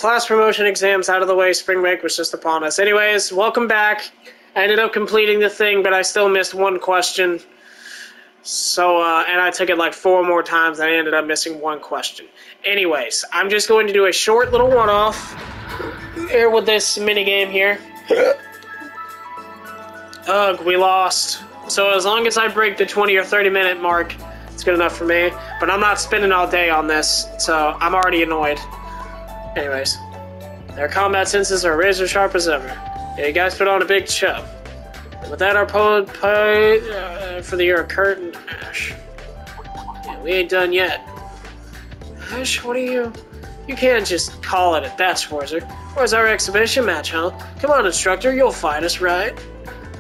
class promotion exams out of the way. Spring break was just upon us. Anyways, welcome back. I ended up completing the thing, but I still missed one question. So, and I took it like 4 more times, and I ended up missing one question. Anyways, I'm just going to do a short little one-off here with this minigame here. Ugh, we lost. So as long as I break the 20 or 30 minute mark, it's good enough for me. But I'm not spending all day on this, so I'm already annoyed. Anyways, their combat senses are razor sharp as ever. Yeah, you guys put on a big show. And with that, our poet for the year are Kurt and Ash. Yeah, we ain't done yet. Ash, what are you? You can't just call it at that, Schwarzer. Where's our exhibition match, huh? Come on, instructor, you'll fight us, right?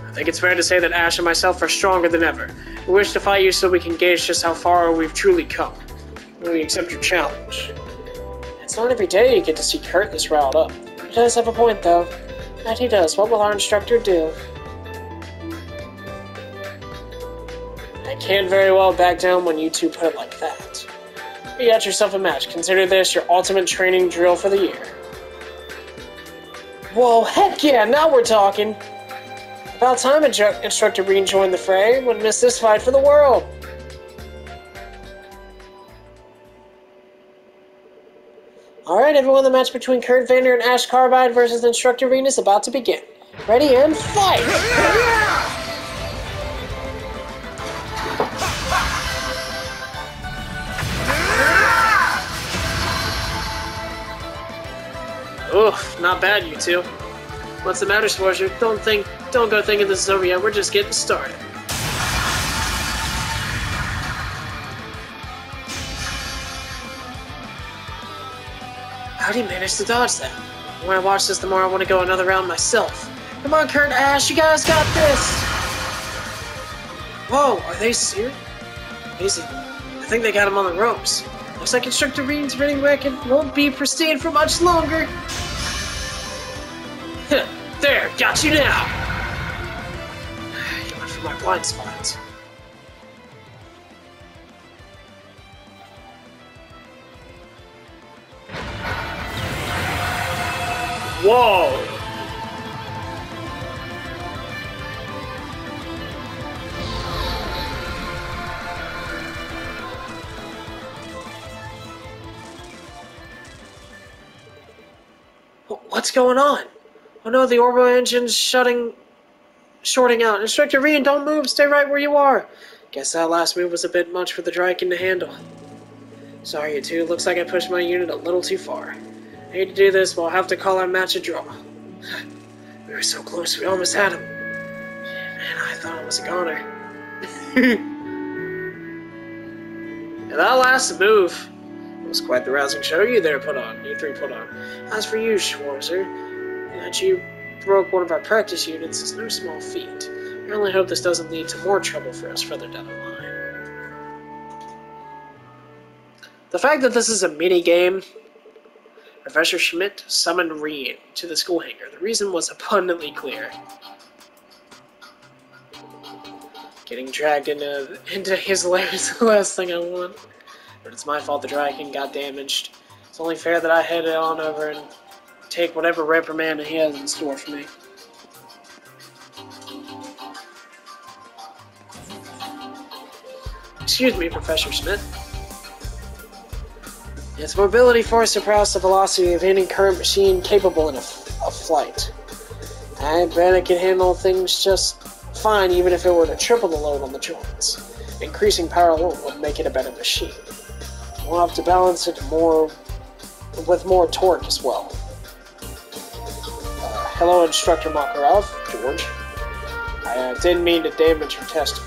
I think it's fair to say that Ash and myself are stronger than ever. We wish to fight you so we can gauge just how far we've truly come. We accept your challenge. It's not every day you get to see Kurt this riled up. He does have a point, though. That he does. What will our instructor do? I can't very well back down when you two put it like that. You got yourself a match. Consider this your ultimate training drill for the year. Whoa, heck yeah, now we're talking! About time Instructor Breen joined the fray. Wouldn't miss this fight for the world. Alright, everyone, the match between Kurt Vander and Ash Carbide versus Instructor Breen is about to begin. Ready and fight! Oof, not bad, you two. What's the matter, Schwarzer? Don't go thinking this is over yet. We're just getting started. How do you manage to dodge that? The more I watch this, the more I want to go another round myself. Come on, Kurt, Ash, you guys got this! Whoa, are they serious? Easy. I think they got him on the ropes. Looks like Instructor Reen's winning record won't be pristine for much longer. There, got you now! You went for my blind spot. Whoa! What's going on? Oh no, the orbital engine's shorting out. Instructor Reen, don't move, stay right where you are. Guess that last move was a bit much for the Draken to handle. Sorry, you two, looks like I pushed my unit a little too far. I hate to do this, but I'll have to call our match a draw. We were so close, we almost had him. Man, I thought it was a goner. And that last move was quite the rousing show you three put on. As for you, Schwarzer, that you broke one of our practice units is no small feat. I only hope this doesn't lead to more trouble for us further down the line. The fact that this is a mini-game, Professor Schmidt summoned Reen to the school hangar. The reason was abundantly clear. Getting dragged into his lair is the last thing I want. But it's my fault the Draken got damaged. It's only fair that I head on over and take whatever reprimand he has in store for me. Excuse me, Professor Schmidt. Its mobility force surpassed the velocity of any current machine capable of flight. I bet it can handle things just fine even if it were to triple the load on the joints. Increasing power alone would make it a better machine. We'll have to balance it with more torque as well. Hello, Instructor Makarov, George. I didn't mean to damage your testing.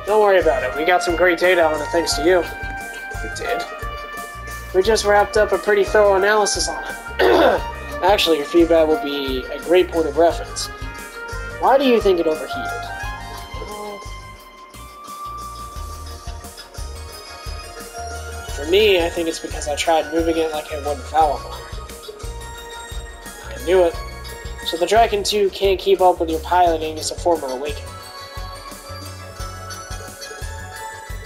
Don't worry about it. We got some great data on it thanks to you. We did. We just wrapped up a pretty thorough analysis on it. Actually, your feedback will be a great point of reference. Why do you think it overheated? For me, I think it's because I tried moving it like I would Valimar. I knew it. So the Draken 2 can't keep up with your piloting as a former Awakening.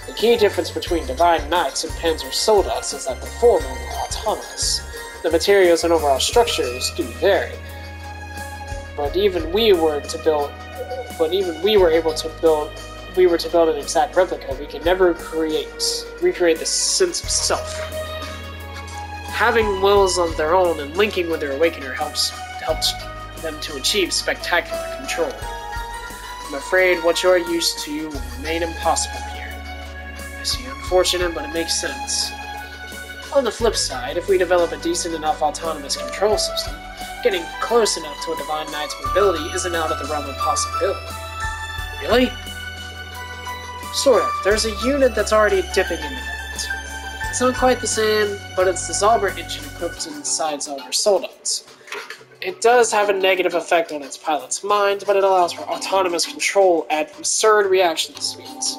The key difference between Divine Knights and Panzer Soldats is that the former are autonomous, The materials and overall structures do vary. But even we were able to build an exact replica, we can never recreate the sense of self. Having wills of their own and linking with their awakener helps them to achieve spectacular control. I'm afraid what you're used to will remain impossible here. I see unfortunate, but it makes sense. On the flip side, if we develop a decent enough autonomous control system, getting close enough to a Divine Knight's mobility isn't out of the realm of possibility. Really? Sort of. There's a unit that's already dipping into that. It's not quite the same, but it's the Zauber engine equipped inside Zauber Soldats. It does have a negative effect on its pilot's mind, but it allows for autonomous control at absurd reaction speeds.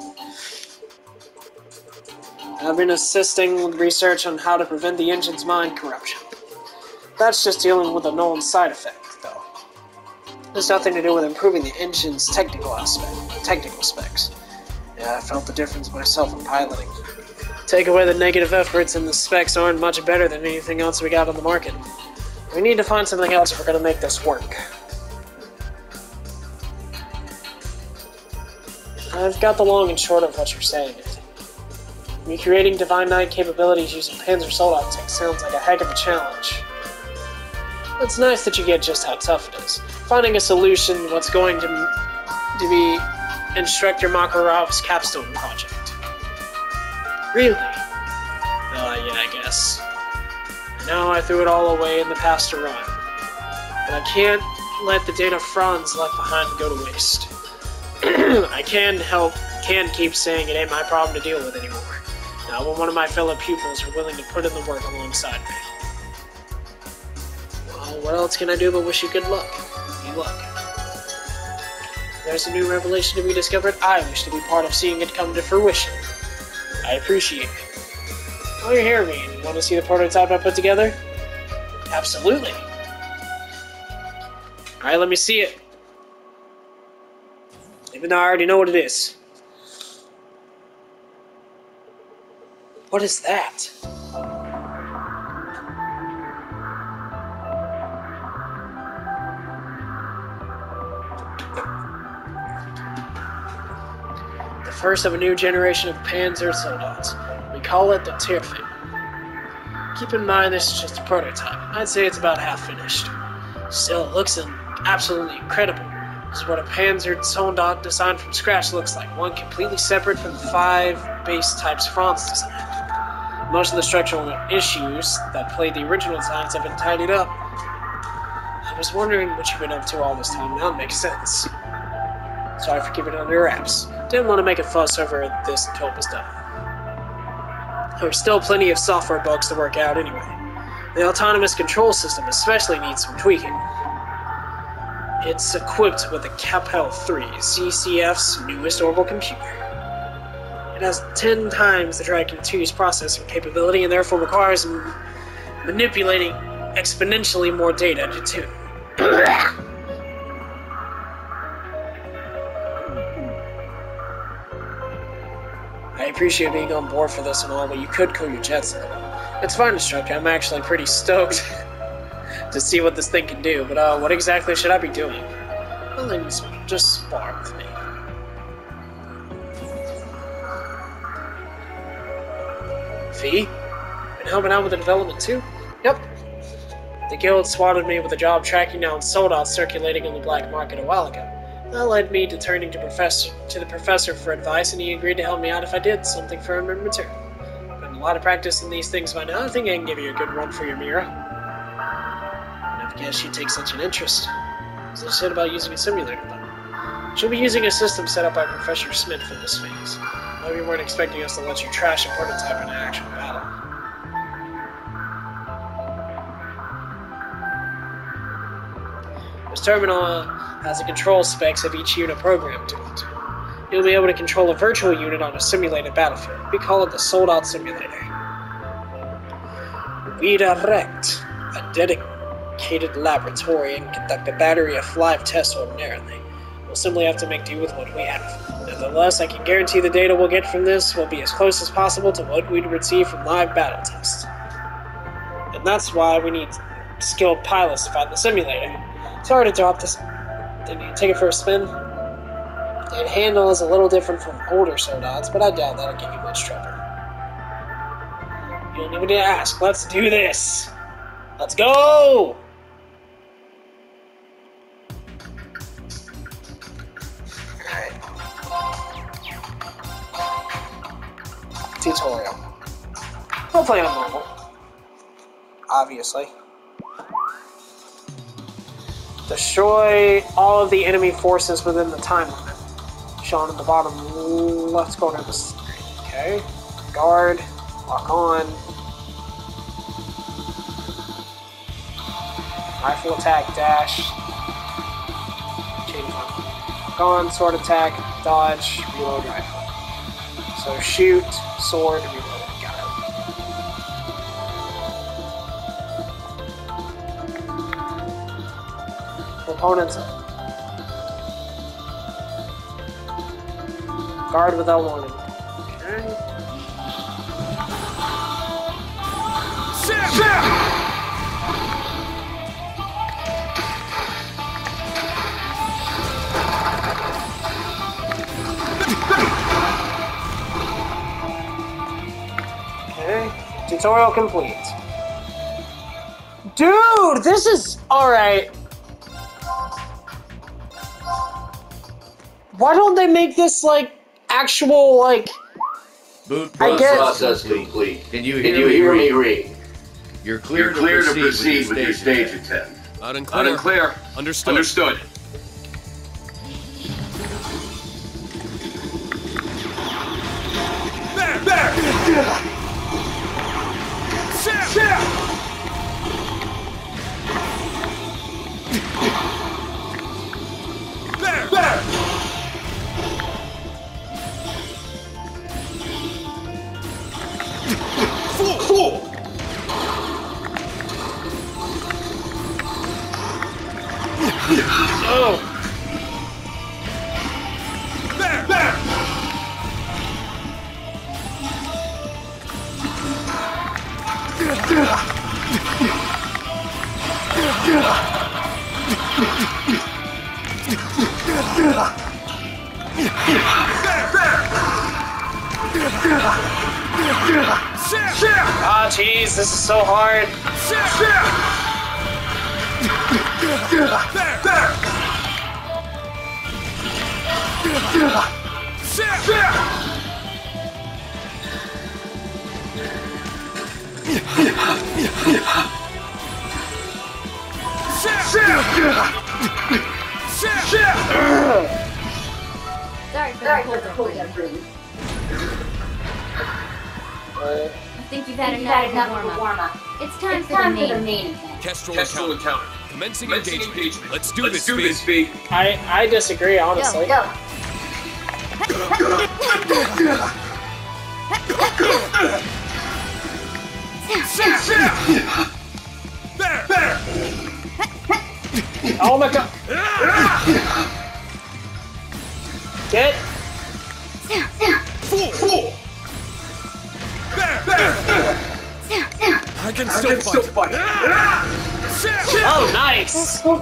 I've been assisting with research on how to prevent the engine's mind corruption. That's just dealing with a known side effect, though. There's nothing to do with improving the engine's technical specs. Yeah, I felt the difference myself in piloting. Take away the negative efforts and the specs aren't much better than anything else we got on the market. We need to find something else if we're going to make this work. I've got the long and short of what you're saying. Recreating Divine Knight capabilities using Panzer Soldat tech sounds like a heck of a challenge. It's nice that you get just how tough it is. Finding a solution what's going to be Instructor Makarov's capstone project. Really? Yeah, I guess. Now I threw it all away in the past to run. And I can't let the data Franz left behind go to waste. I can't keep saying it ain't my problem to deal with anymore. Now when one of my fellow pupils are willing to put in the work alongside me. Well, what else can I do but wish you good luck? Good luck. If there's a new revelation to be discovered, I wish to be part of seeing it come to fruition. I appreciate it. Oh, you're here, man. You want to see the prototype I put together? Absolutely. Alright, let me see it. Even though I already know what it is. What is that? The first of a new generation of Panzer Soldats. We call it the Tirfin. Keep in mind this is just a prototype. I'd say it's about half finished. Still, it looks absolutely incredible. This is what a Panzer Soldat designed from scratch looks like, one completely separate from the 5 base types Franz designed. Most of the structural issues that plagued the original designs have been tidied up. I was wondering what you've been up to all this time. Now it makes sense. Sorry for keeping it under wraps. Didn't want to make a fuss over this until it was done. There's still plenty of software bugs to work out anyway. The autonomous control system especially needs some tweaking. It's equipped with the Capel 3, CCF's newest orbital computer. It has 10 times the Dragon 2's processing capability and therefore requires manipulating exponentially more data to tune. I appreciate being on board for this and all, but you could cool your jets a little. It's fine, instructor. I'm actually pretty stoked to see what this thing can do, but what exactly should I be doing? Well, then just spar with me. V? Been helping out with the development too? Yep. The guild swatted me with a job tracking down soldats circulating on the black market a while ago. That led me to turning to the professor for advice, and he agreed to help me out if I did something for him in return. Been a lot of practice in these things by now. I think I can give you a good run for your Mira. I guess you take such an interest. As I said about using a simulator, though. She'll be using a system set up by Professor Smith for this phase. I hope you weren't expecting us to let you trash a prototype in an actual battle. This terminal has the control specs of each unit programmed to it. You'll be able to control a virtual unit on a simulated battlefield. We call it the Soldat Simulator. We direct a dedicated laboratory and conduct a battery of live tests ordinarily. We'll simply have to make do with what we have. Nevertheless, I can guarantee the data we'll get from this will be as close as possible to what we'd receive from live battle tests. And that's why we need skilled pilots to find the simulator. It's hard to drop this. Then you take it for a spin. The handle is a little different from older Soldats, but I doubt that'll give you much trouble. You don't even need to ask. Let's do this! Let's go! Alright. Tutorial. We'll play on normal. Obviously. Destroy all of the enemy forces within the time limit. Shown in the bottom left corner of the screen. Okay. Guard. Lock on. Rifle attack, dash. Chain fun. Lock on, sword attack, dodge, reload rifle. So shoot, sword, reload. Got it. Opponents up. Guard without warning. Okay. Okay. Tutorial complete. Dude, this is alright. Why don't they make this like actual like Boot process complete. Can you hear me ring? You're clear to proceed with your stage attempt. Loud and clear. Understood. There! Fool! oh. There! Ah, jeez, this is so hard. Sorry for the hold up room. I think you've had enough of a warm-up. It's time for the main event. Kestrel encounter. Commencing engagement. Let's do this, V. I disagree, honestly. Go. There! Oh my god! Get! Fool! There! I can still fight. Oh, nice! Fool!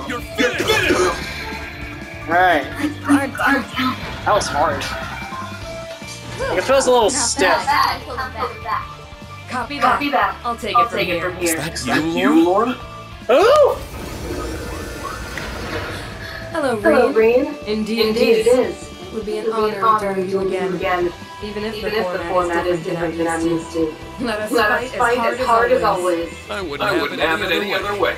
You're finished! Alright. That was hard. Like, it feels a little stiff. Copy that. I'll take it from here. Is that you, Laura? Ooh! Hello, Reen. Indeed it is. It would be an honor to join you again. Even if the format is different than I'm used to. Let us fight as hard as always. I wouldn't have it any other way.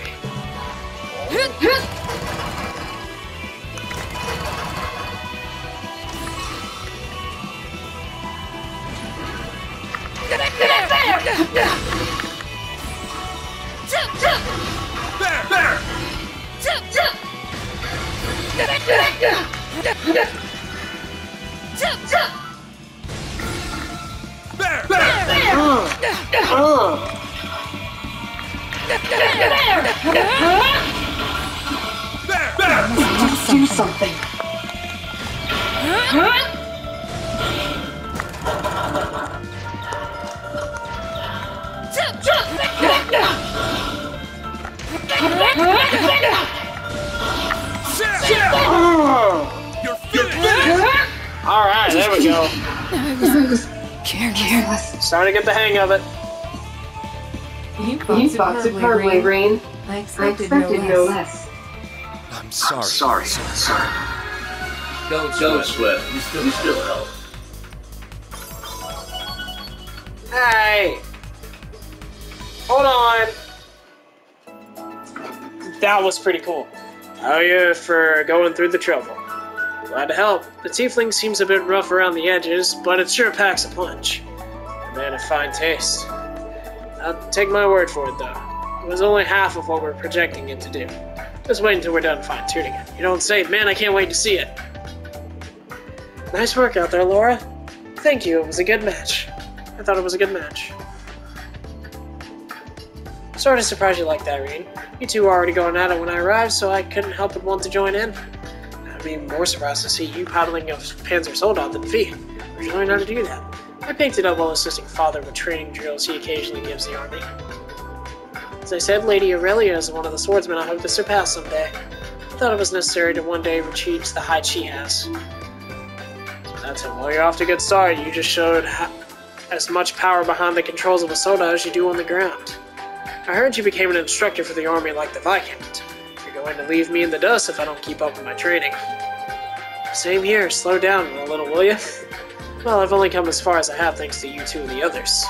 Do something. Alright, there we go. I was careless. Starting to get the hang of it. You fought superbly, Green. I expected no less. I'm sorry. Don't sweat. You still help. Hey! Hold on! That was pretty cool. Oh yeah, for going through the trouble. Glad to help. The tiefling seems a bit rough around the edges, but it sure packs a punch. A man of fine taste. I'll take my word for it, though. It was only half of what we're projecting it to do. Just wait until we're done fine-tuning it. You don't say, man, I can't wait to see it. Nice work out there, Laura. Thank you, it was a good match. I thought it was a good match. Sorry to surprise you like that, Reen. You two were already going at it when I arrived, so I couldn't help but want to join in. I'd be more surprised to see you paddling a Panzer Soldat than Fee. Where'd you learn how to do that? I picked it up while assisting Father with training drills he occasionally gives the army. As I said, Lady Aurelia is one of the swordsmen I hope to surpass someday. I thought it was necessary to one day reach the height she has. That's it. Well, you're off to a good start. You just showed as much power behind the controls of a Soldat as you do on the ground. I heard you became an instructor for the army like the Viscount. You're going to leave me in the dust if I don't keep up with my training. Same here. Slow down a little, will you? Well, I've only come as far as I have thanks to you two and the others.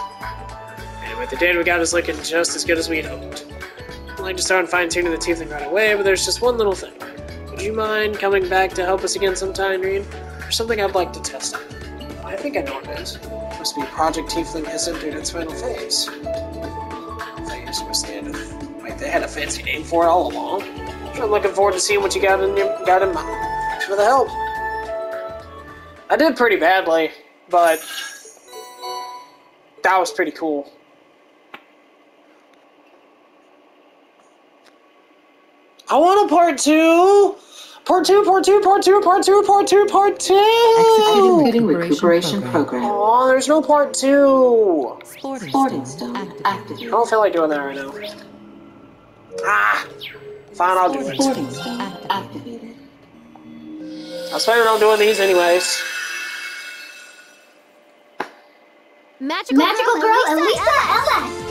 Anyway, the data we got is looking just as good as we'd hoped. I'd like to start fine-tuning the tiefling right away, but there's just one little thing. Would you mind coming back to help us again sometime, Reen? There's something I'd like to test out. I think I know what it is. It must be Project Tiefling has entered its final phase. Wait, they had a fancy name for it all along? Sure, I'm looking forward to seeing what you got in mind. Thanks for the help. I did pretty badly, but that was pretty cool. I want a part two! Part two! Executing recuperation program. Oh, there's no part two! Sporting stone activated. I don't feel like doing that right now. Ah! Fine, I'll do it. Sporting stone activated. I was planning on doing these anyways. Magical Girl Elisa Ellis.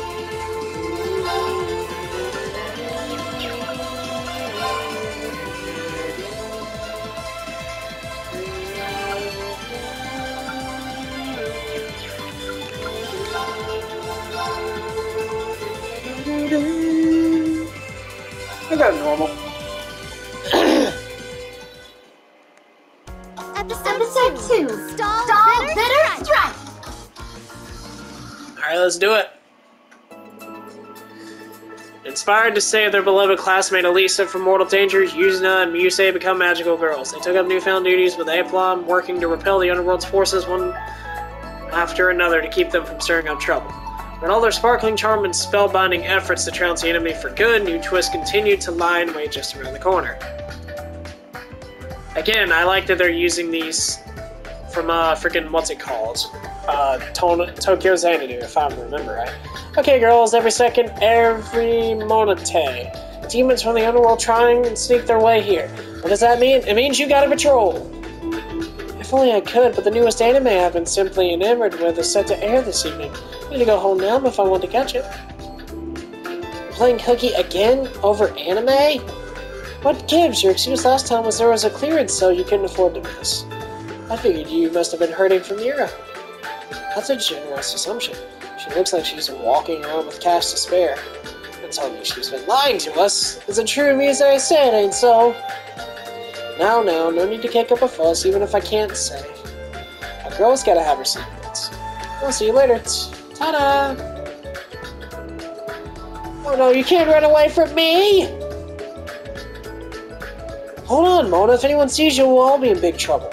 I got normal. Episode 2. Stall Bitter Strike. Alright, let's do it. Inspired to save their beloved classmate Elisa from mortal danger, Yuzna and Musei become magical girls. They took up newfound duties with aplomb, working to repel the underworld's forces one after another to keep them from stirring up trouble. But all their sparkling charm and spellbinding efforts to trounce the enemy for good, new twists continued to lie in wait just around the corner. Again, I like that they're using these from freaking what's it called? Tokyo Xanadu, if I remember right. Okay, girls, every monate. Demons from the underworld trying and sneak their way here. What does that mean? It means you gotta patrol. If only I could, but the newest anime I've been simply enamored with is set to air this evening. I need to go home now if I want to catch it. Playing hooky again over anime? What gives? Your excuse last time was there was a clearance sale you couldn't afford to miss. I figured you must have been hurting from Europe. That's a generous assumption. She looks like she's walking around with cash to spare. Don't tell me she's been lying to us. Is it true as I say it ain't so? No, no need to kick up a fuss, even if I can't say. A girl's gotta have her secrets. I'll see you later. Ta-da! Oh no, you can't run away from me! Hold on, Mona. If anyone sees you, we'll all be in big trouble.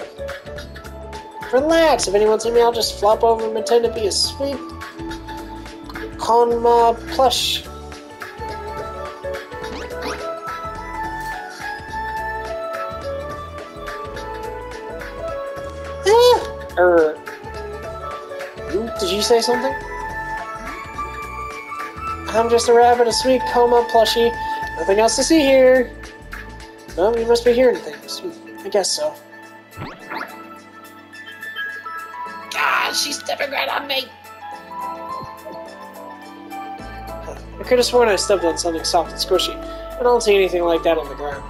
Relax. If anyone sees me, I'll just flop over and pretend to be asleep. Call him, Plush. Did you say something? I'm just a rabbit, a sweet coma plushie. Nothing else to see here. No, you must be hearing things. I guess so. God, she's stepping right on me. I could have sworn I stepped on something soft and squishy. I don't see anything like that on the ground.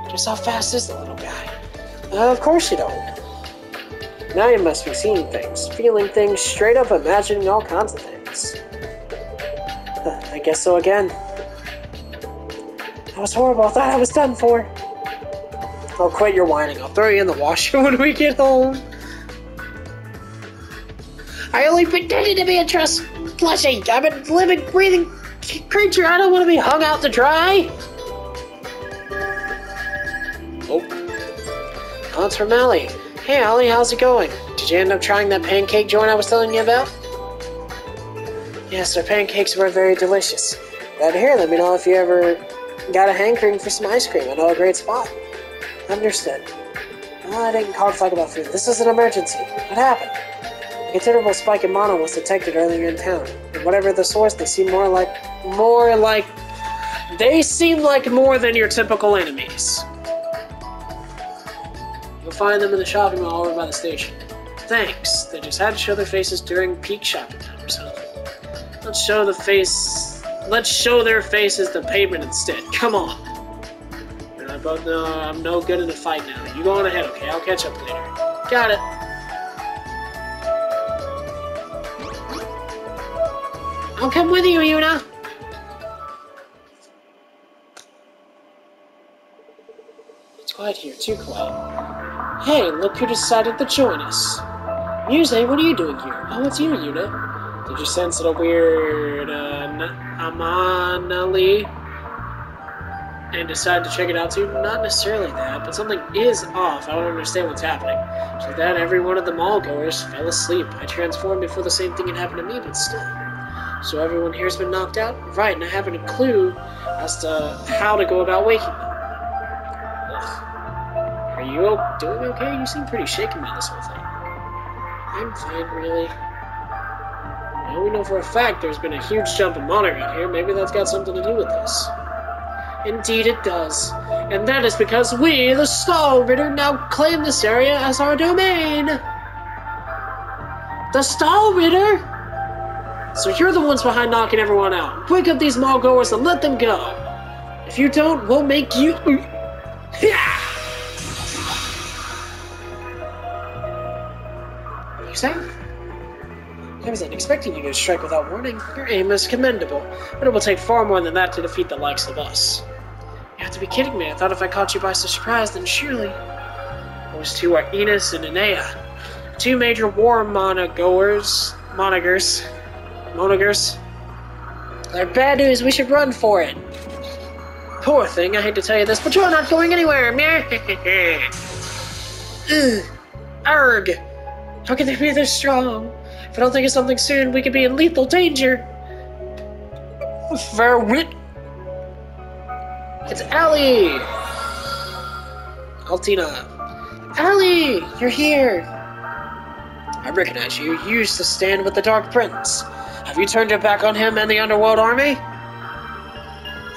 Just how fast is the little guy? Of course you don't. Now you must be seeing things, feeling things, straight up imagining all kinds of things. I guess so again. That was horrible. I thought I was done for. Oh, quit your whining. I'll throw you in the washer when we get home. I only pretended to be a trust plushie. I'm a living, breathing creature. I don't want to be hung out to dry. Oh, it's from Allie. Hey, Allie, how's it going? Did you end up trying that pancake joint I was telling you about? Yes, their pancakes were very delicious. Glad to hear. Let me know if you ever got a hankering for some ice cream. I know a great spot. Understood. Well, I didn't call to talk about food. This is an emergency. What happened? A considerable spike in mono was detected earlier in town. And whatever the source, they seem they seem like more than your typical enemies. You'll find them in the shopping mall over by the station. Thanks. They just had to show their faces during peak shopping time or something. Let's show their faces the pavement instead. Come on. And I both know I'm no good in a fight now. You go on ahead, okay? I'll catch up later. Got it. I'll come with you, Yuna. It's quiet here, too quiet. Hey, look who decided to join us. Muse, what are you doing here? Oh, it's you, Yuna. Did you sense a weird anomaly and decide to check it out too? Not necessarily that, but something is off. I don't understand what's happening. So that every one of the mall goers fell asleep. I transformed before the same thing had happened to me, but still. So everyone here's been knocked out? Right, and I haven't a clue as to how to go about waking them. Are you doing okay? You seem pretty shaken by this whole thing. I'm fine, really. Now we know for a fact there's been a huge jump in monitoring here. Maybe that's got something to do with this. Indeed it does. And that is because we, the Stall Ritter, now claim this area as our domain. The Stall Ritter? So you're the ones behind knocking everyone out. Wake up these mall goers and let them go. If you don't, we'll make you... What are you saying? I wasn't expecting you to strike without warning. Your aim is commendable, but it will take far more than that to defeat the likes of us. You have to be kidding me. I thought if I caught you by surprise, then surely... Those two are Enos and Enea, two major war monogers. They're bad news. We should run for it. Poor thing. I hate to tell you this, but you're not going anywhere. Ugh. Arg. How can they be this strong? If I don't think of something soon, we could be in lethal danger. Verwit. It's Allie. Altina. Allie, you're here. I recognize you. You used to stand with the Dark Prince. Have you turned your back on him and the Underworld Army?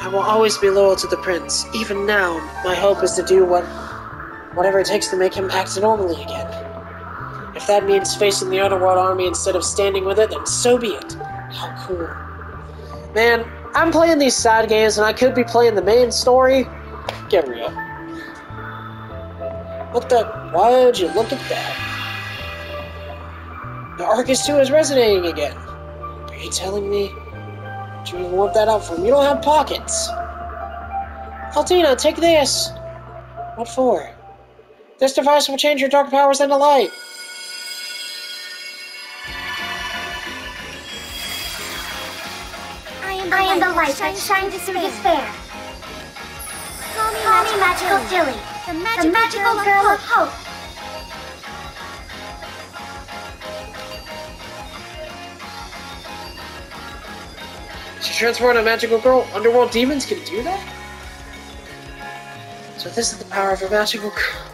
I will always be loyal to the Prince. Even now, my hope is to do whatever it takes to make him act normally again. If that means facing the Underworld Army instead of standing with it, then so be it. How cool. Man, I'm playing these side games and I could be playing the main story. Get real. What the? Why would you look at that? The Arcus 2 is resonating again. Are you telling me? Did you even whip that out for him? You don't have pockets. Altina, take this. What for? This device will change your dark powers into light. I am the light that shines through despair. Call me Magical Tilly, the magical girl of hope. She transformed a magical girl? Underworld demons can do that? So this is the power of a magical girl.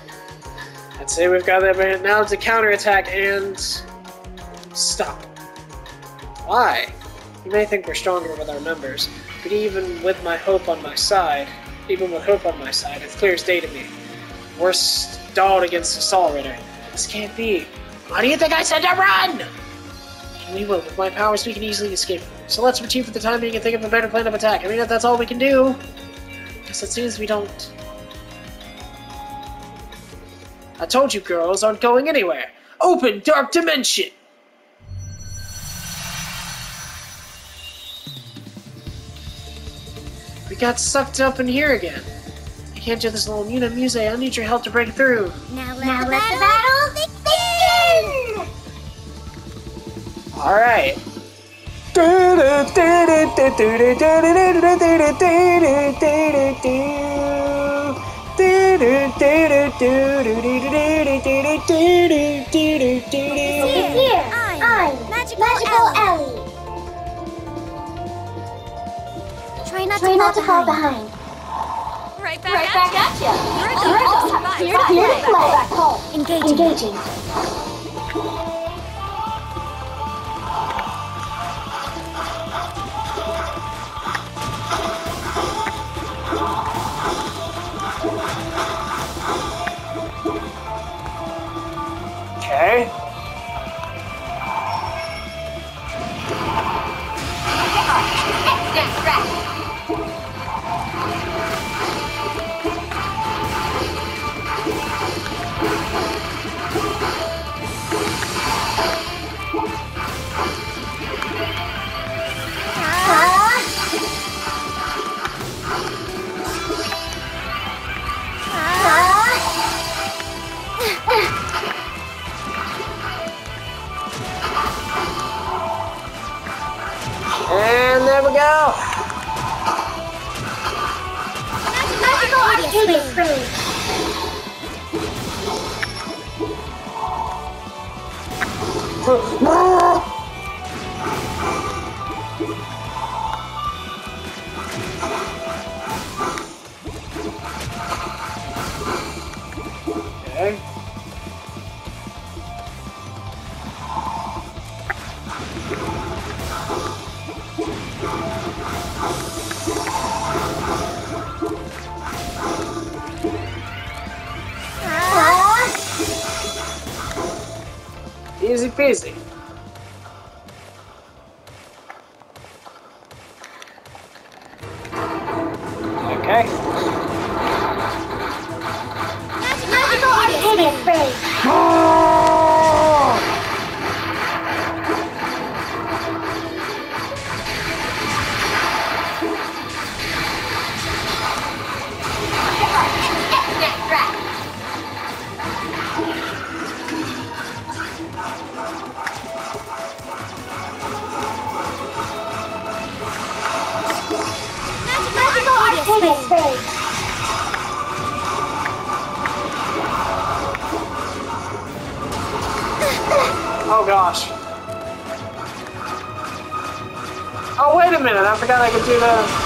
I'd say we've got that now to counterattack and stop. Why? You may think we're stronger with our numbers, but even with hope on my side, it's clear as day to me. We're stalled against the Sol Ritter. This can't be. Why do you think I said to run? And we will. With my powers, we can easily escape. So let's retreat for the time being and think of a better plan of attack. I mean, if that's all we can do. Because it seems we don't. I told you girls aren't going anywhere. Open Dark Dimension! We got sucked up in here again. I can't do this alone. Muse, I need your help to break through. Now let the battle begin! Alright. Here, I'm Magical Ellie. Try not to fall behind. Right back at you. Here to play. Back home. Engaging. Okay. And there we go. Magical Arcadia Spring. Okay. Easy peasy. Okay. Magical Arcadia Spring. Oh gosh. Oh wait a minute, I forgot I could do that.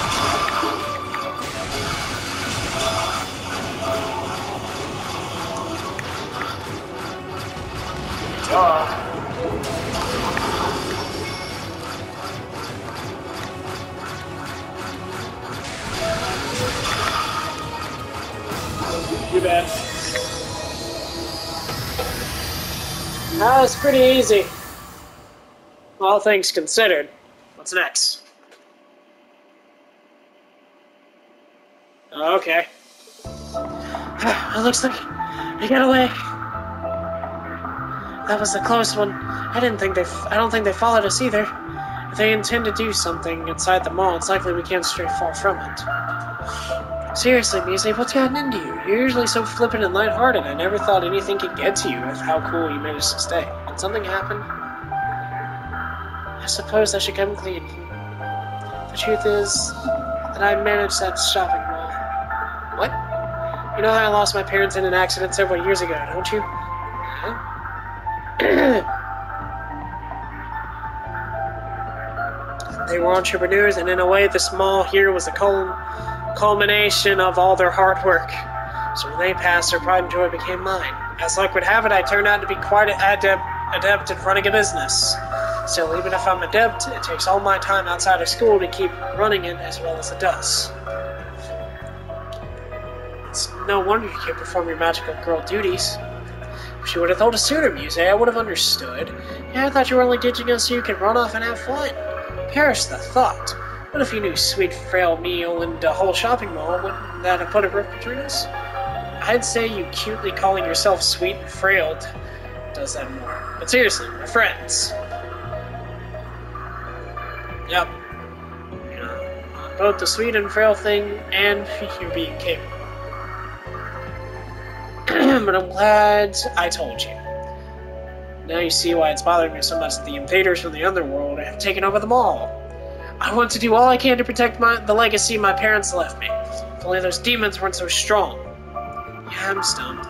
You bet. That was pretty easy. All things considered. What's next? Okay. It looks like they got away. That was the close one. I don't think they followed us either. If they intend to do something inside the mall, it's likely we can't stray far from it. Seriously, Muse, what's gotten into you? You're usually so flippant and lighthearted. I never thought anything could get to you with how cool you managed to stay. Did something happen? I suppose I should come clean. The truth is that I managed that shopping mall. What? You know how I lost my parents in an accident several years ago, don't you? Huh? They were entrepreneurs, and in a way, this mall here was the culmination of all their hard work. So when they passed, their pride and joy became mine. As luck would have it, I turned out to be quite adept at running a business. Still, even if I'm adept, it takes all my time outside of school to keep running it as well as it does. It's no wonder you can't perform your magical girl duties. If she would have told us sooner, Muse, I would have understood. Yeah, I thought you were only ditching us so you could run off and have fun. Perish the thought. What if you knew sweet, frail me owned the whole shopping mall? Wouldn't that have put a rift between us? I'd say you cutely calling yourself sweet and frail does that more. But seriously, we're friends. Yep. You know, both the sweet and frail thing and you being capable. But I'm glad I told you. Now you see why it's bothering me so much that the invaders from the underworld have taken over the mall. I want to do all I can to protect the legacy my parents left me. If only those demons weren't so strong. Yeah, I'm stumped.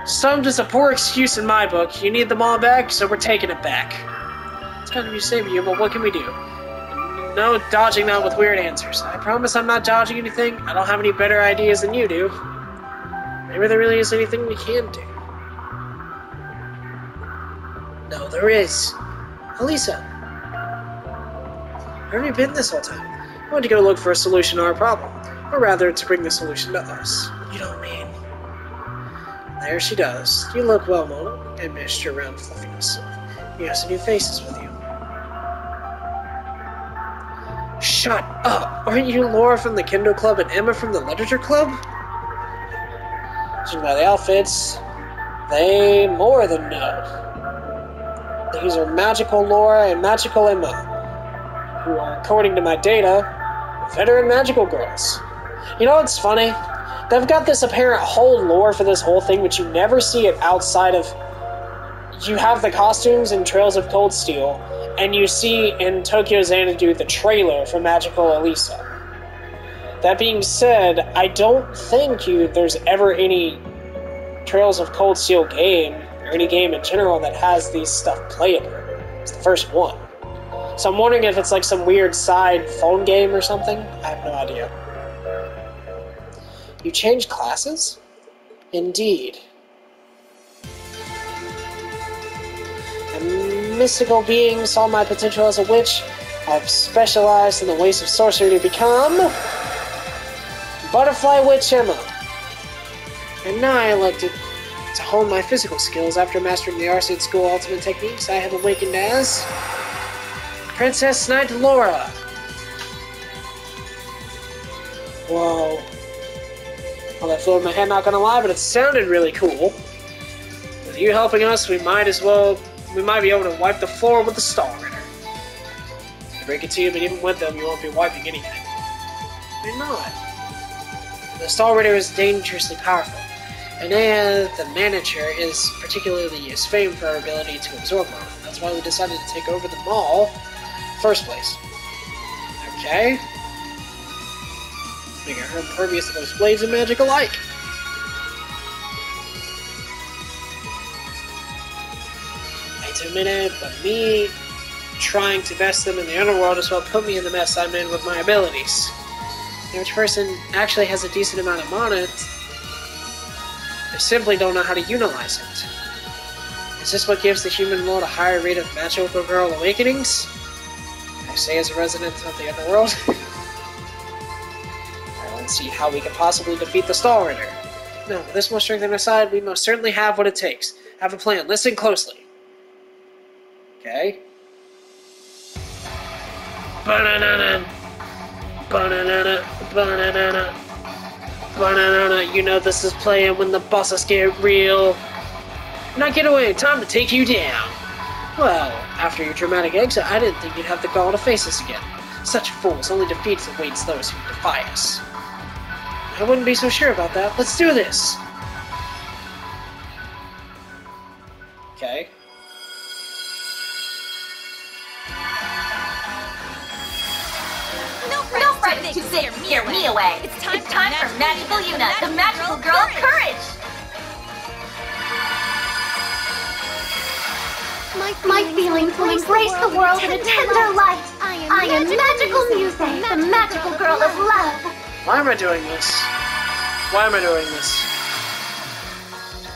Stumped is a poor excuse in my book. You need the mall back, so we're taking it back. It's kind of you saving you, but what can we do? No dodging that with weird answers. I promise I'm not dodging anything. I don't have any better ideas than you do. Maybe there really is anything we can do. No, there is. Elisa. Where have you been this whole time? I wanted to go look for a solution to our problem. Or rather, to bring the solution to us. You don't mean... There she does. You look well, Mona. I missed your round fluffiness. You have some new faces with you. Shut up! Aren't you Laura from the Kendo Club and Emma from the Literature Club? Judging by the outfits, they more than know. These are Magical Laura and Magical Emma, who are, according to my data, veteran magical girls. You know what's funny? They've got this apparent whole lore for this whole thing, but you never see it outside of... You have the costumes in Trails of Cold Steel, and you see in Tokyo Xanadu the trailer for Magical Elisa. That being said, I don't think there's ever any Trails of Cold Steel game, or any game in general, that has these stuff playable. It's the first one. So I'm wondering if it's like some weird side phone game or something. I have no idea. You changed classes? Indeed. A mystical being saw my potential as a witch. I've specialized in the ways of sorcery to become... Butterfly Witch Emma. And now I elected to hone my physical skills after mastering the Arcade School ultimate techniques. I have awakened as... Princess Knight Laura. Whoa. Well, that flew in my head, not gonna lie, but it sounded really cool. With you helping us, we might be able to wipe the floor with the Star Ritter. I break it to you, but even with them, you won't be wiping anything. You're not. The Star Ritter is dangerously powerful, and the manager is particularly famed for her ability to absorb mana. That's why we decided to take over the mall in the first place. Okay. Making her impervious to those blades of magic alike. I hate to admit it, but me trying to best them in the underworld as well put me in the mess I'm in with my abilities. The average person actually has a decent amount of mana. They simply don't know how to utilize it. Is this what gives the human world a higher rate of magical girl awakenings? I say as a resident of the underworld. Let's see how we can possibly defeat the Star Ritter. No, with this much strength on our side, we most certainly have what it takes. Have a plan. Listen closely. Okay. Banana. Banana. Banana. Banana. You know this is playing when the bosses get real. Now get away. Time to take you down. Well, after your dramatic exit, I didn't think you'd have the gall to face us again. Such fools. Only defeats awaits those who defy us. I wouldn't be so sure about that. Let's do this! Okay. No frightened to scare me away. It's time for Magical Yuna, the magical girl of courage! My feelings will embrace the world in a tender light. I am Magical Muse, the magical girl of love. Why am I doing this? Why am I doing this?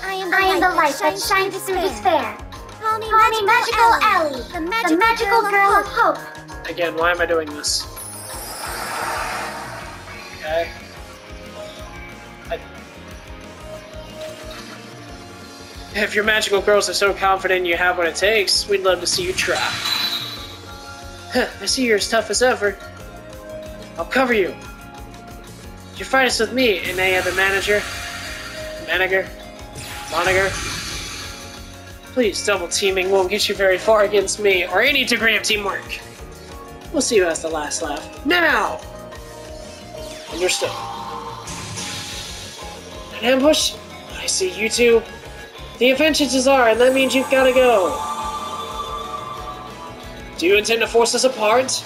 I am the light that shines through despair. Call me Magical Ellie, the magical girl of hope. Again, why am I doing this? Okay. If your magical girls are so confident you have what it takes, we'd love to see you try. I see you're as tough as ever. I'll cover you. You fight us with me, Inaya the manager. Moniger. Please, double teaming won't get you very far against me, or any degree of teamwork. We'll see who has the last laugh. Now! Understood. An ambush? I see you two. The adventures are, and that means you've got to go. Do you intend to force us apart?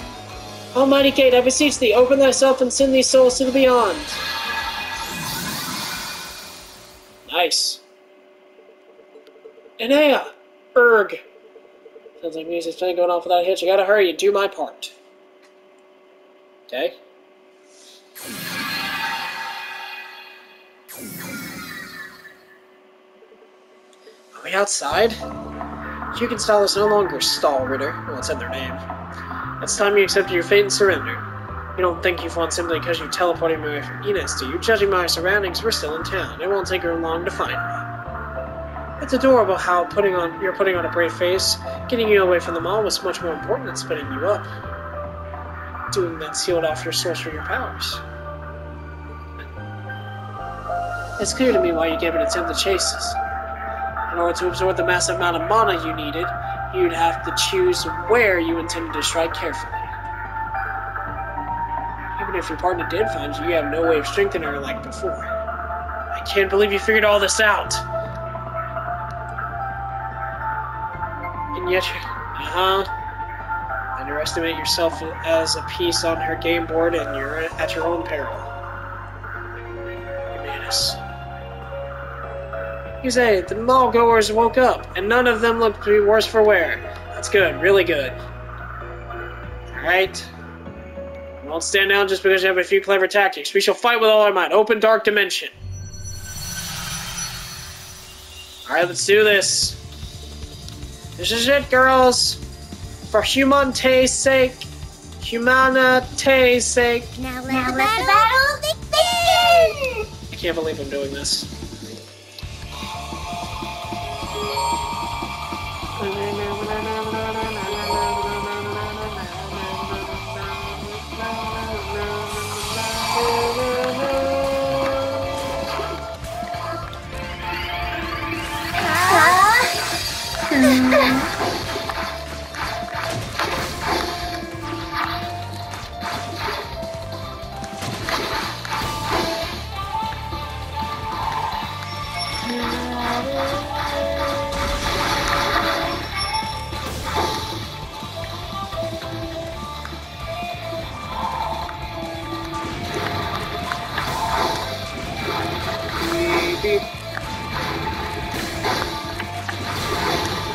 Almighty Gate, I beseech thee, open thyself and send these souls to the beyond. Nice. Inaya! Erg. Sounds like music's playing going off without a hitch. I gotta hurry and do my part. Okay. Are we outside? You can style us no longer, Stall Ritter. Well, it's in their name. It's time you accepted your fate and surrendered. You don't think you've won simply because you teleported me away from Enos, do you? Judging my surroundings, we're still in town. It won't take her long to find me. It's adorable how you're putting on a brave face. Getting you away from them all was much more important than splitting you up. Doing that sealed off your source for your powers. It's clear to me why you gave an attempt to chase us. In order to absorb the massive amount of mana you needed, you'd have to choose where you intended to strike carefully. Even if your partner did find you, you have no way of strengthening her like before. I can't believe you figured all this out. And yet, underestimate yourself as a piece on her game board, and you're at your own peril. Humanus. You say, the mall goers woke up, and none of them looked to be worse for wear. That's good, really good. Alright. We won't stand down just because you have a few clever tactics. We shall fight with all our might. Open Dark Dimension. Alright, let's do this. This is it, girls. For humanity's sake. Humanity's sake. Now let the battle begin! I can't believe I'm doing this.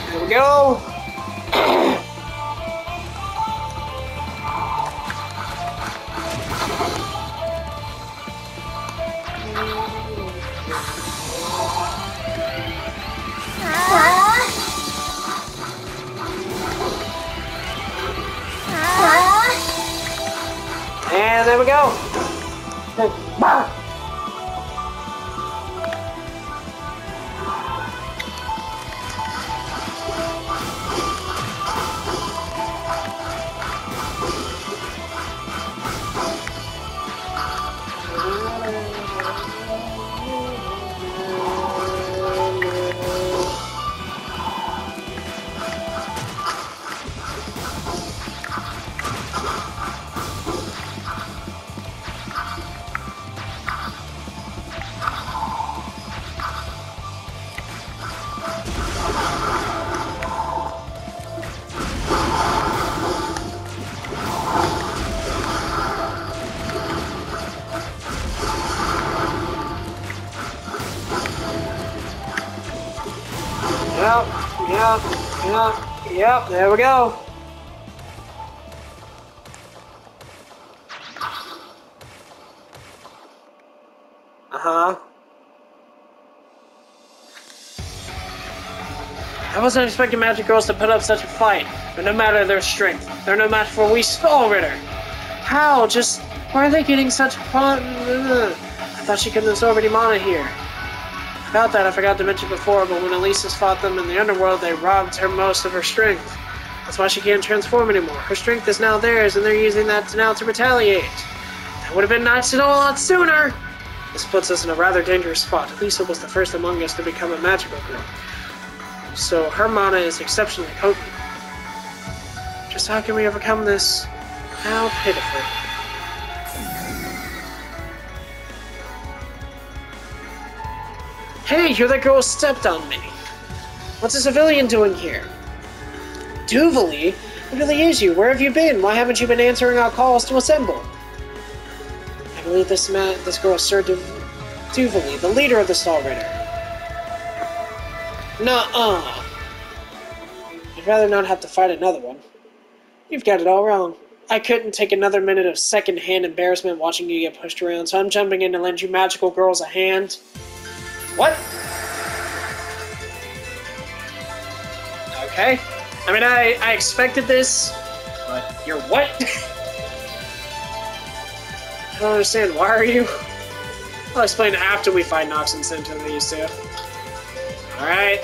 Here we go. And there we go. Yep, there we go. Uh-huh. I wasn't expecting magic girls to put up such a fight, but no matter their strength, they're no match for we Skull Ritter. How? Just, why are they getting such fun? I thought she couldn't absorb any mana here. About that, I forgot to mention before, but when Elisa's fought them in the underworld, they robbed her most of her strength. That's why she can't transform anymore. Her strength is now theirs, and they're using that now to retaliate. That would have been nice to know a lot sooner. This puts us in a rather dangerous spot. Elisa was the first among us to become a magical girl, so her mana is exceptionally potent. Just how can we overcome this? How pitiful. Hey, you're the girl who stepped on me. What's a civilian doing here? Duvalie? It really is you. Where have you been? Why haven't you been answering our calls to assemble? I believe this girl is Sir Duvalie, the leader of the Skull Ritter. Nuh-uh. I'd rather not have to fight another one. You've got it all wrong. I couldn't take another minute of second-hand embarrassment watching you get pushed around, so I'm jumping in to lend you magical girls a hand. What? Okay. I mean, I expected this, but you're what? I don't understand. Why are you? I'll explain after we find Nox and Sento these two. Alright.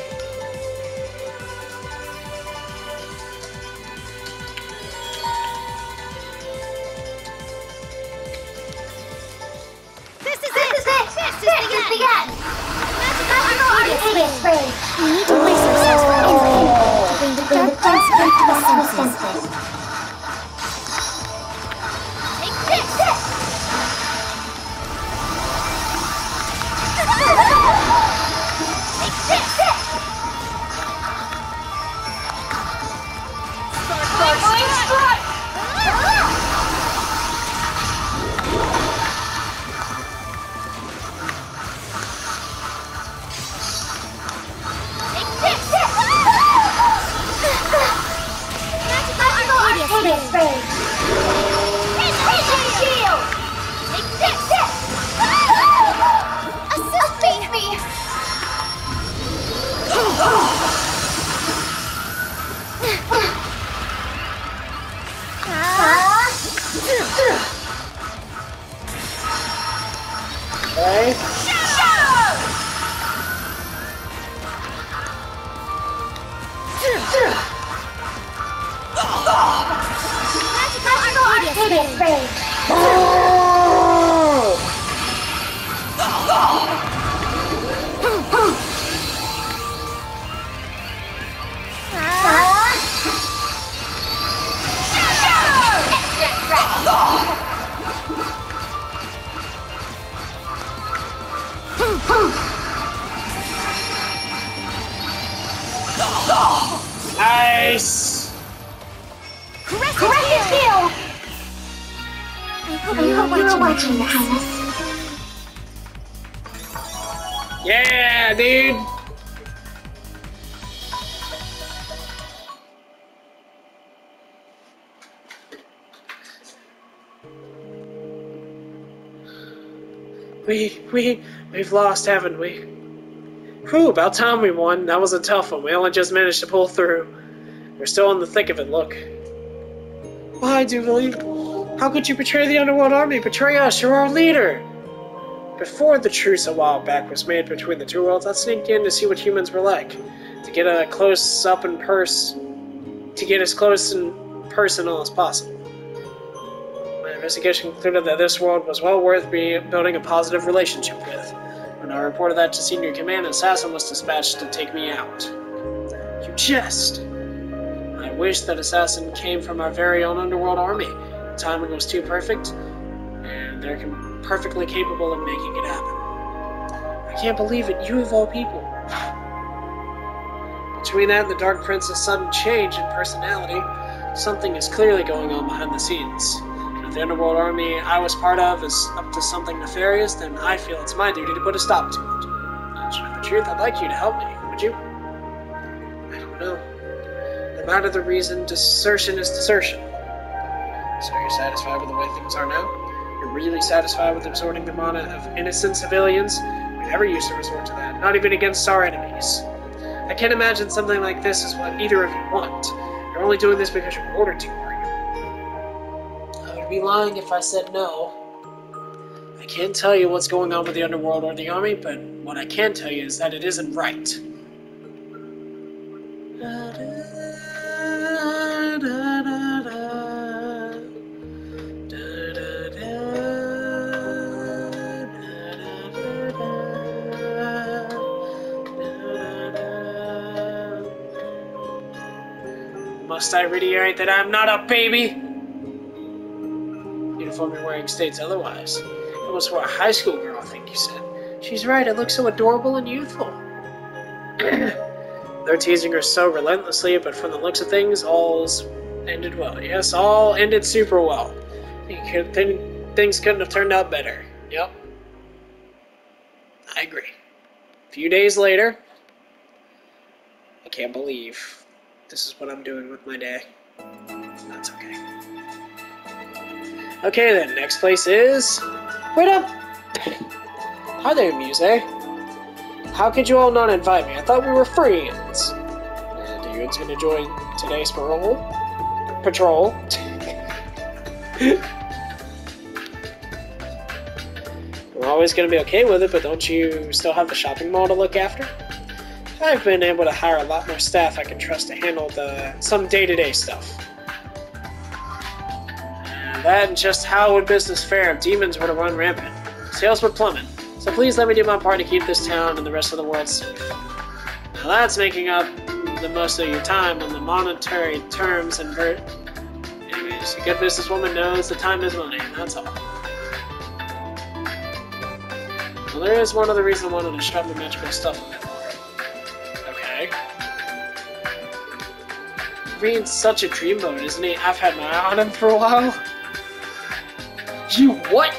This is the end! Magical Arcadius Rage! We need to brace ourselves for anything to bring the dark dance back to the senses. Take this! Nice! Corrective heal! I hope you're watching, Your Highness. Yeah, dude! We've lost, haven't we? Whew, about time we won. That was a tough one. We only just managed to pull through. We're still in the thick of it, look. Why, Duvalie? How could you betray the Underworld Army? Betray us, you're our leader! Before the truce a while back was made between the two worlds, I sneaked in to see what humans were like. To get as close and personal as possible. My investigation concluded that this world was well worth building a positive relationship with. When I reported that to Senior Command, an assassin was dispatched to take me out. You jest! I wish that assassin came from our very own Underworld Army. The timing was too perfect, and they're perfectly capable of making it happen. I can't believe it, you of all people. Between that and the Dark Prince's sudden change in personality, something is clearly going on behind the scenes. And if the Underworld Army I was part of is up to something nefarious, then I feel it's my duty to put a stop to it. To tell the truth, I'd like you to help me, would you? No. No matter the reason, desertion is desertion. So you're satisfied with the way things are now? You're really satisfied with absorbing the mana of innocent civilians? We never used to resort to that, not even against our enemies. I can't imagine something like this is what either of you want. You're only doing this because you're ordered to, are you? I would be lying if I said no. I can't tell you what's going on with the underworld or the army, but what I can tell you is that it isn't right. Must I reiterate that I'm not a baby? Uniform you're wearing states otherwise. Almost for a high school girl, I think you said. She's right, it looks so adorable and youthful. They're teasing her so relentlessly, but from the looks of things, all's ended well. Yes, all ended super well. Things couldn't have turned out better. Yep. I agree. A few days later, I can't believe this is what I'm doing with my day. That's okay. Okay then, next place is... Wait up! Hi there, Muse. How could you all not invite me? I thought we were friends. And are you gonna join today's patrol? We're always gonna be okay with it, but don't you still have the shopping mall to look after? I've been able to hire a lot more staff I can trust to handle some day-to-day stuff. And that and just how would business fare if demons were to run rampant? Sales would plummet. So please let me do my part to keep this town and the rest of the world safe. Now that's making up the most of your time on the monetary terms and anyways, a good businesswoman knows the time is money, and that's all. Well, there is one other reason I wanted to shop the magical stuff a bit more. Okay. Green's such a dreamboat, isn't he? I've had my eye on him for a while. You what?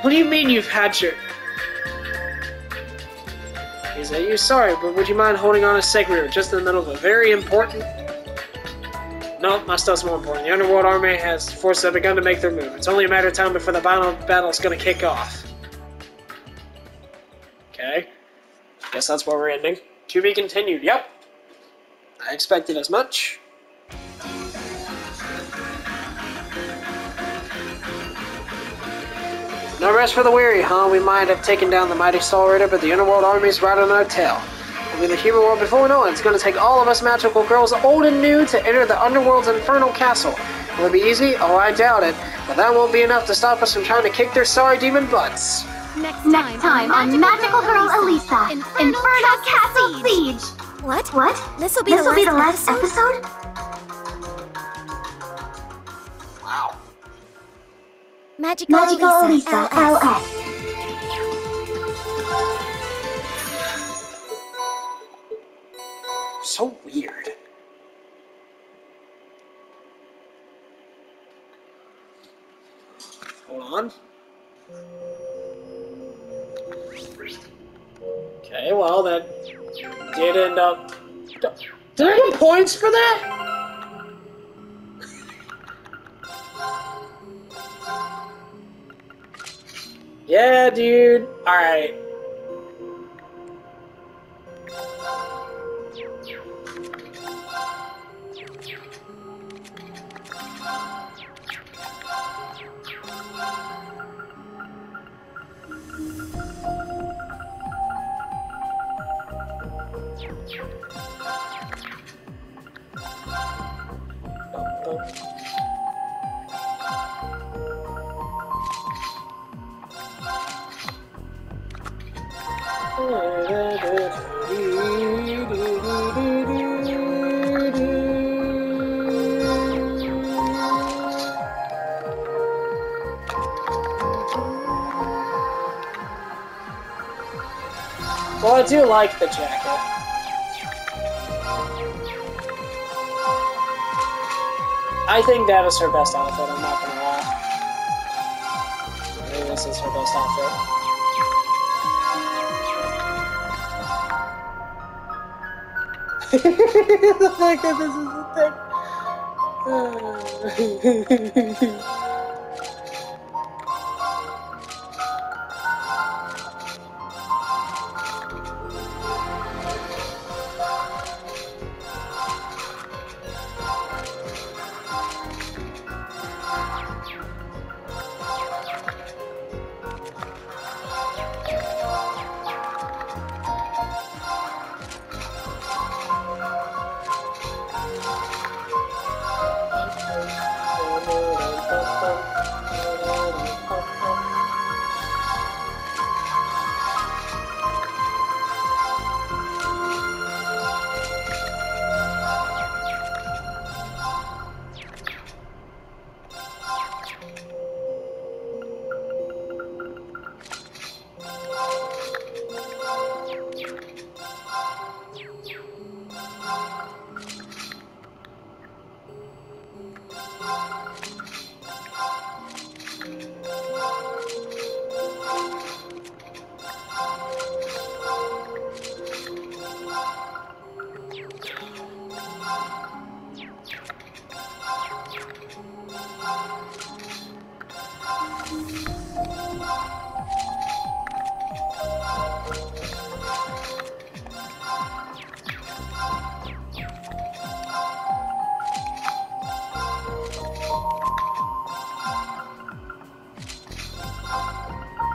What do you mean you've had your... Is that you? Sorry, but would you mind holding on a sec? We were just in the middle of a very important... No, my stuff's more important. The Underworld Army has forces have begun to make their move. It's only a matter of time before the final battle's gonna kick off. Okay. Guess that's where we're ending. To be continued, yep. I expected as much. No rest for the weary, huh? We might have taken down the mighty Soul Raider, but the Underworld Army's right on our tail. We'll be the human world before we know it. It's going to take all of us magical girls, old and new, to enter the Underworld's infernal castle. Will it be easy? Oh, I doubt it. But that won't be enough to stop us from trying to kick their sorry demon butts. Next time on Magical Girl Elisa, Infernal Castle Siege. What? This will be the last episode? Wow. Magical Elisa, LS. So weird. Hold on. Okay, well, that did end up... Did I get points for that? Yeah, dude. Alright. Well, I do like the jacket. I think that is her best outfit, I'm not gonna lie. I think this is her best outfit. The fact that this is the thing.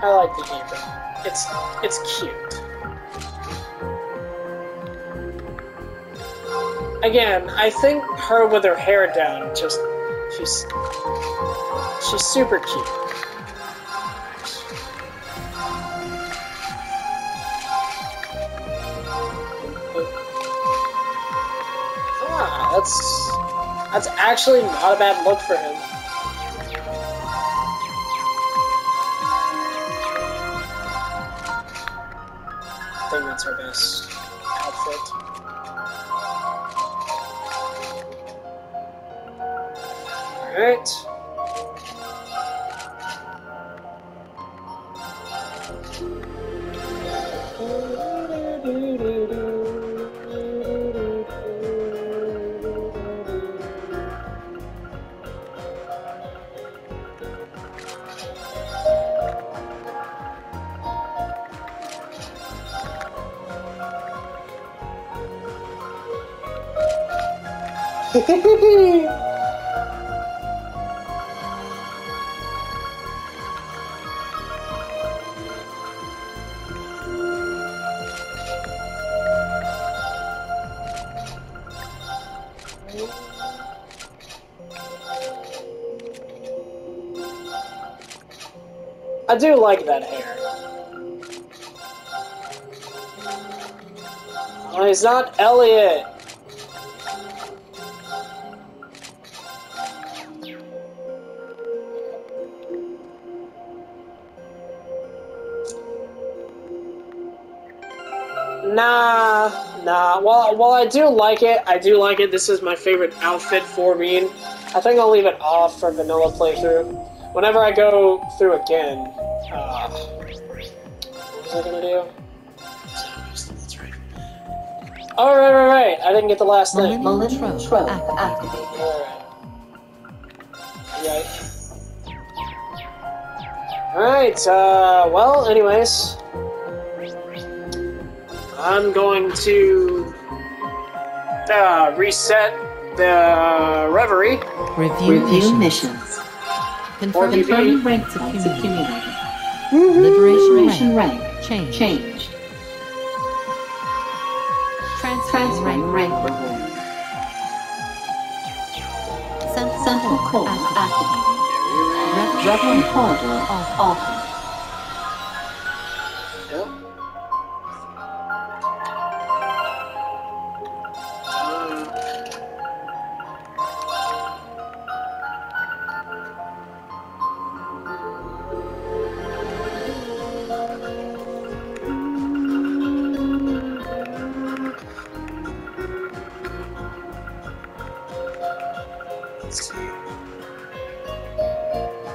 I like the apron. It's cute. Again, I think her with her hair down, she's super cute. Ah, that's actually not a bad look for him. I think that's her best outfit. Alright. I do like that hair. Oh, he's not Elliot. Nah. While I do like it, this is my favorite outfit for Bean. I think I'll leave it off for vanilla playthrough. Whenever I go through again, what was I gonna do? That's right. Oh, right. I didn't get the last thing. Millennium Trove activated. Alright, well, anyways. I'm going to reset the Reverie. Review missions. Confirm ranks accumulated. Liberation rank changed. Transferring rank reward. Central core activated. Reverie corridor off.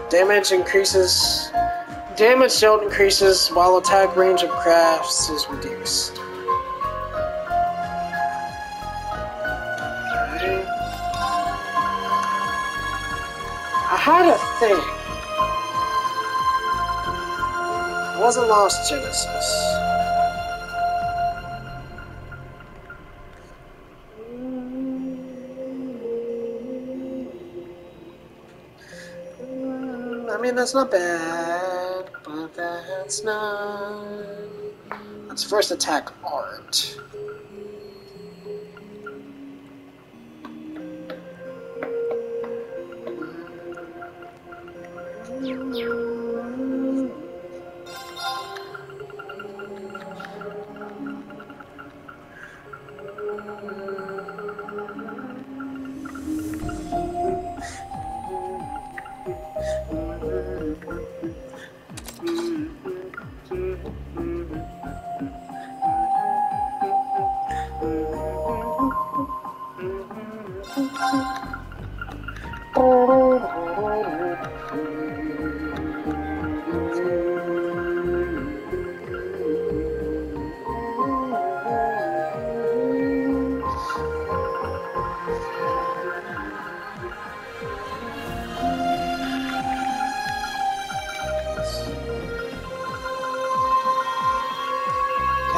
Damage dealt increases while attack range of crafts is reduced. had a thing. It wasn't Lost Genesis. I mean, that's not bad, but that's not... That's first attack art.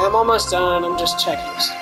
I'm almost done, I'm just checking stuff.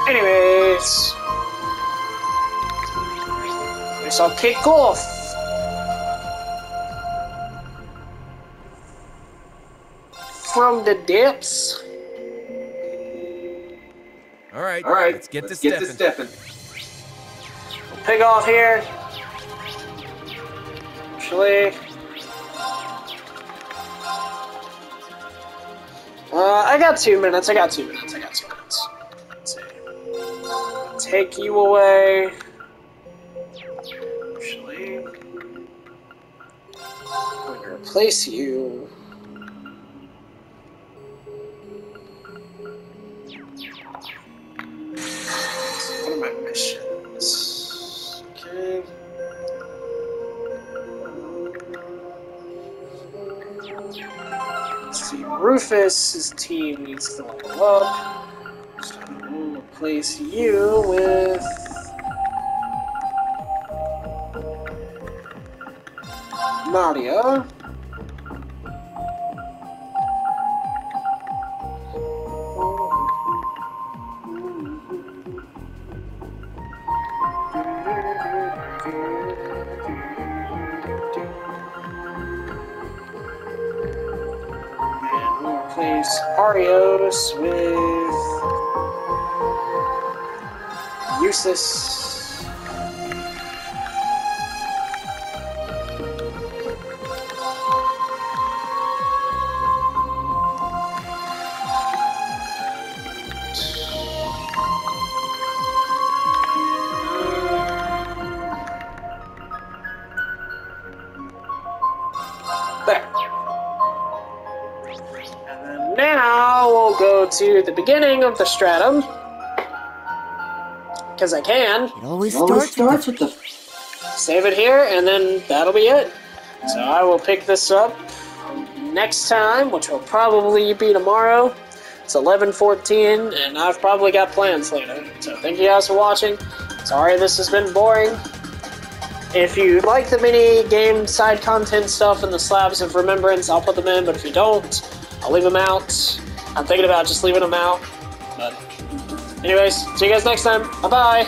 Anyways, I guess I'll kick off. From the depths. All right, let's get to stepping. Pick off here. Actually, I got 2 minutes. Let's see. Take you away. Actually, I'm going to replace you. What are my missions? Okay. Let's see, Rufus's team needs to level up. So we'll replace you with Nadia. Replace Arios with Eustace. There. Now we'll go to the beginning of the stratum, because I can. It always starts with the... Save it here, and then that'll be it. So I will pick this up next time, which will probably be tomorrow. It's 11:14, and I've probably got plans later. So thank you guys for watching. Sorry this has been boring. If you like the mini game side content stuff and the slabs of remembrance, I'll put them in, but if you don't, I'll leave them out. I'm thinking about just leaving them out. But anyways, see you guys next time. Bye-bye.